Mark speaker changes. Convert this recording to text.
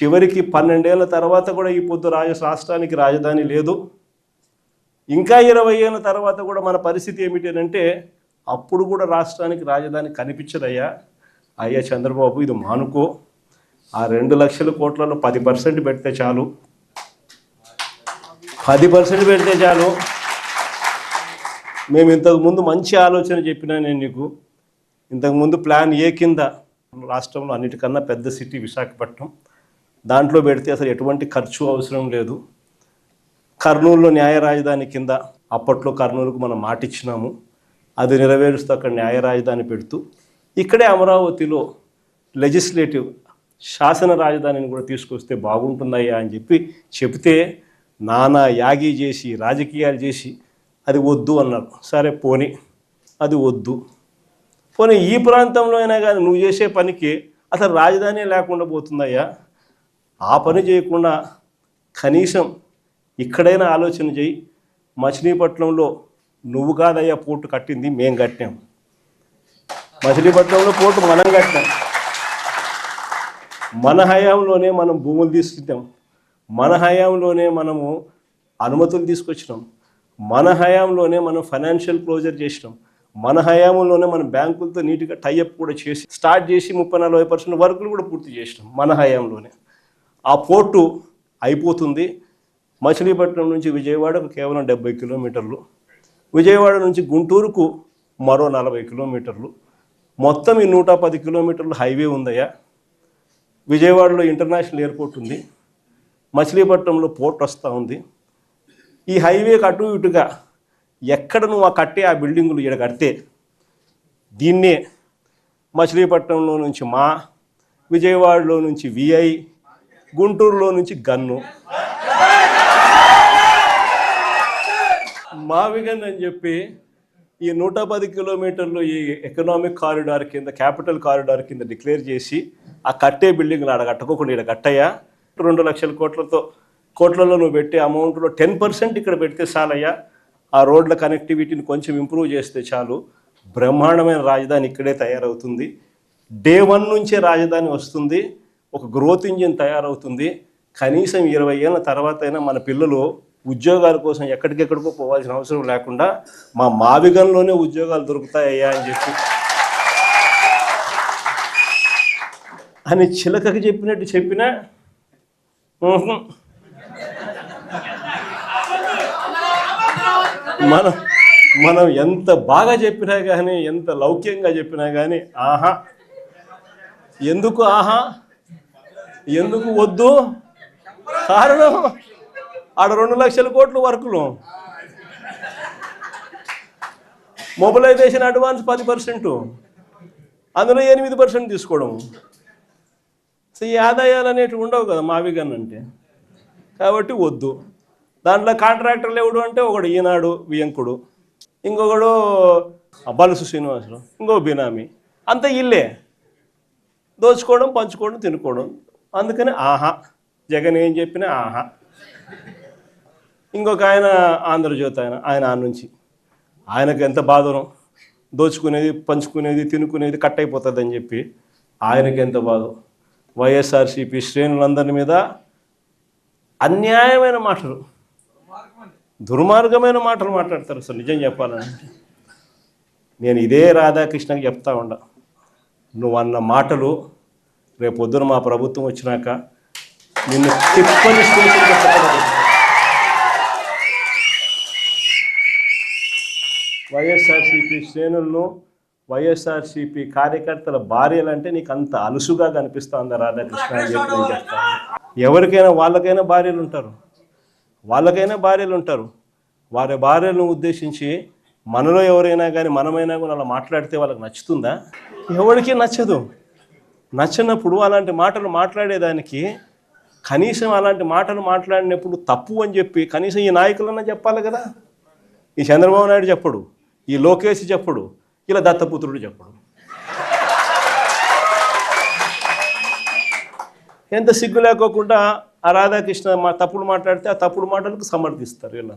Speaker 1: చివరికి 12 ఏళ్ల తర్వాత కూడా ఈ పొద్దు రాష్ట్రానికి రాజధాని లేదు. ఇంకా 20 ఏళ్ల తర్వాత కూడా మన పరిస్థితి ఏమిటి అంటే అప్పుడు కూడా రాష్ట్రానికి రాజధాని కనిపించదయ్యా. అయ్యా చంద్రబాబు, ఇది మానుకో. ఆ 2 లక్షల కోట్లలో 10% పెడితే చాలు, 10% పెడితే చాలు. మేము ఇంతకుముందు మంచి ఆలోచన చెప్పినా నేను నీకు. ఇంతకుముందు ప్లాన్ ఏ కింద రాష్ట్రంలో అన్నిటికన్నా పెద్ద సిటీ విశాఖపట్నం, దాంట్లో పెడితే అసలు ఎటువంటి ఖర్చు అవసరం లేదు. కర్నూలులో న్యాయ రాజధాని కింద అప్పట్లో కర్నూలుకు మనం మాటిచ్చినాము, అది నెరవేరుస్తూ అక్కడ న్యాయ రాజధాని పెడుతూ ఇక్కడే అమరావతిలో లెజిస్లేటివ్ శాసన రాజధానిని కూడా తీసుకొస్తే బాగుంటుందయ్యా అని చెప్తే నానా యాగి చేసి రాజకీయాలు చేసి అది వద్దు అన్నారు. సరే పోనీ, అది వద్దు. పోనీ ఈ ప్రాంతంలో అయినా కానీ నువ్వు చేసే పనికి అసలు రాజధాని లేకుండా పోతుందయ్యా. ఆ పని చేయకుండా కనీసం ఇక్కడైనా ఆలోచన చేయి. మచిలీపట్నంలో నువ్వు కాదయ్యా పోర్టు కట్టింది, మేము కట్టాం. మచిలీపట్నంలో పోర్టు మనం కట్టాం. మన హయాంలోనే మనం భూములు తీసుకుంటాం, మన హయాంలోనే మనము అనుమతులు తీసుకొచ్చినాం, మన హయాంలోనే మనం ఫైనాన్షియల్ క్లోజర్ చేసినాం, మన హయాంలోనే మనం బ్యాంకులతో నీట్గా టైఅప్ కూడా చేసి స్టార్ట్ చేసి 30-40% వర్కులు కూడా పూర్తి చేసినాం మన హయాంలోనే. ఆ పోర్టు అయిపోతుంది. మచిలీపట్నం నుంచి విజయవాడకు కేవలం 70 కిలోమీటర్లు, విజయవాడ నుంచి గుంటూరుకు మరో 40 కిలోమీటర్లు, మొత్తం ఈ 110 కిలోమీటర్లు హైవే ఉందయ్యా. విజయవాడలో ఇంటర్నేషనల్ ఎయిర్పోర్ట్ ఉంది, మచిలీపట్నంలో పోర్ట్ వస్తూ ఉంది. ఈ హైవేకి అటు ఇటుగా ఎక్కడ నువ్వు కట్టే ఆ బిల్డింగులు ఇక్కడ కడితే దీన్నే మచిలీపట్నంలో నుంచి మా, విజయవాడలో నుంచి విఐ, గుంటూరులో నుంచి గన్ను, మావిగన్ అని చెప్పి ఈ 110 కిలోమీటర్లు ఈ ఎకనామిక్ కారిడార్ కింద, క్యాపిటల్ కారిడార్ కింద డిక్లేర్ చేసి ఆ కట్టే బిల్డింగ్లు ఆడ కట్టుకోకుండా ఇక్కడ కట్టయ్యా. 2 లక్షల కోట్లలో నువ్వు పెట్టే అమౌంట్లో 10% ఇక్కడ పెడితే చాలయ్యా. ఆ రోడ్ల కనెక్టివిటీని కొంచెం ఇంప్రూవ్ చేస్తే చాలు, బ్రహ్మాండమైన రాజధాని ఇక్కడే తయారవుతుంది. డే 1 నుంచే రాజధాని వస్తుంది, ఒక గ్రోత్ ఇంజిన్ తయారవుతుంది. కనీసం 20 ఏళ్ళ తర్వాత అయినా మన పిల్లలు ఉద్యోగాల కోసం ఎక్కడికెక్కడికో పోవాల్సిన అవసరం లేకుండా మా మావిగంలోనే ఉద్యోగాలు దొరుకుతాయ్యా అని చిలకకి చెప్పినట్టు చెప్పినా మనం ఎంత బాగా చెప్పినా కానీ, ఎంత లౌక్యంగా చెప్పినా కానీ ఆహా. ఎందుకు ఆహా, ఎందుకు వద్దు? కారణం ఆడ 2 లక్షల కోట్లు వర్కులు, మొబిలైజేషన్ అడ్వాన్స్ 10%, అందులో 8% తీసుకోవడం. సో ఈ ఆదాయాలు అనేటివి ఉండవు కదా మావిగన్ అంటే, కాబట్టి వద్దు. దాంట్లో కాంట్రాక్టర్లు ఎవడు అంటే ఒకడు ఈనాడు వియంకుడు, ఇంకొకడు బలుసు శ్రీనివాసులు, ఇంకో బినామీ, అంత ఇల్లే దోచుకోవడం, పంచుకోవడం, తినుకోవడం. అందుకని ఆహా, జగన్ ఏం చెప్పినా ఆహా. ఇంకొక ఆయన ఆంధ్రజ్యోతి ఆయన నుంచి ఆయనకు ఎంత బాధనో, దోచుకునేది, పంచుకునేది, తినుకునేది కట్ అయిపోతుందని చెప్పి ఆయనకి ఎంత బాధో. వైఎస్ఆర్సీపీ శ్రేణులందరి మీద అన్యాయమైన మాటలు, దుర్మార్గమైన మాటలు మాట్లాడతారు. అసలు నిజం చెప్పాలంటే నేను ఇదే రాధాకృష్ణకి చెప్తా ఉండా, నువ్వు అన్న మాటలు రేపొద్దున మా ప్రభుత్వం వచ్చినాక నిన్ను తిప్పని వైఎస్ఆర్సీపీ శ్రేణులను, వైఎస్ఆర్సీపీ కార్యకర్తల భార్యలంటే నీకు అంత అలుసుగా కనిపిస్తుందా రాధాకృష్ణ అని చెప్పి నేను చెప్తాను. ఎవరికైనా వాళ్ళకైనా భార్యలు ఉంటారు, వారి భార్యలను ఉద్దేశించి మనలో ఎవరైనా కానీ మనమైనా కూడా అలా మాట్లాడితే వాళ్ళకి నచ్చుతుందా? ఎవరికి నచ్చదు. నచ్చినప్పుడు అలాంటి మాటలు మాట్లాడేదానికి కనీసం అలాంటి మాటలు మాట్లాడినప్పుడు తప్పు అని చెప్పి కనీసం ఈ నాయకులన్నా చెప్పాలి కదా. ఈ చంద్రబాబు నాయుడు చెప్పడు, ఈ లోకేష్ చెప్పడు, ఇలా దత్తపుత్రుడు చెప్పడు. ఎంత సిగ్గు లేకోకుండా ఆ రాధాకృష్ణ తప్పుడు మాట్లాడితే ఆ తప్పుడు మాటలకు సమర్థిస్తారు ఇలా.